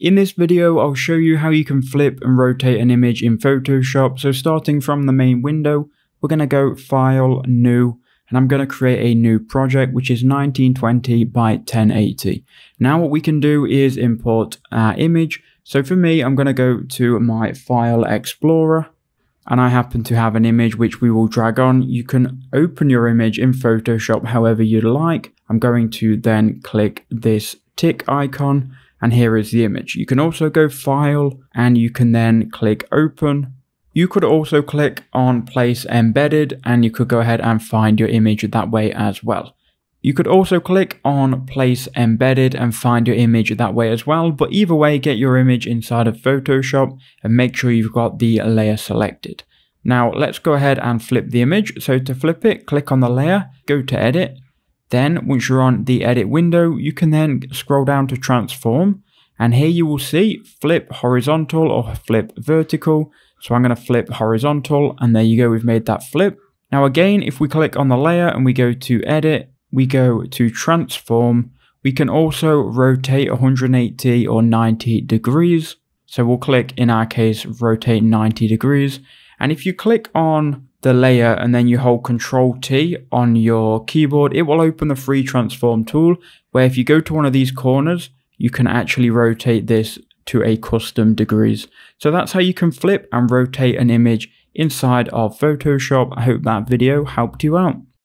In this video, I'll show you how you can flip and rotate an image in Photoshop. So starting from the main window, we're going to go File, New, and I'm going to create a new project, which is 1920 by 1080. Now what we can do is import our image. So for me, I'm going to go to my File Explorer, and I happen to have an image which we will drag on. You can open your image in Photoshop however you'd like. I'm going to then click this tick icon, and here is the image. You can also go File, and you can then click Open. You could also click on Place Embedded, and you could go ahead and find your image that way as well. You could also click on Place Embedded and find your image that way as well, but either way, get your image inside of Photoshop and make sure you've got the layer selected. Now let's go ahead and flip the image. So to flip it, click on the layer, go to Edit. Then once you're on the Edit window, you can then scroll down to Transform, and here you will see Flip Horizontal or Flip Vertical. So I'm going to flip horizontal, and there you go, we've made that flip. Now again, if we click on the layer and we go to Edit, we go to Transform, we can also rotate 180 or 90 degrees. So we'll click, in our case, rotate 90 degrees. And if you click on the layer and then you hold Ctrl T on your keyboard, it will open the free transform tool, where if you go to one of these corners, you can actually rotate this to a custom degrees. So that's how you can flip and rotate an image inside of Photoshop. I hope that video helped you out.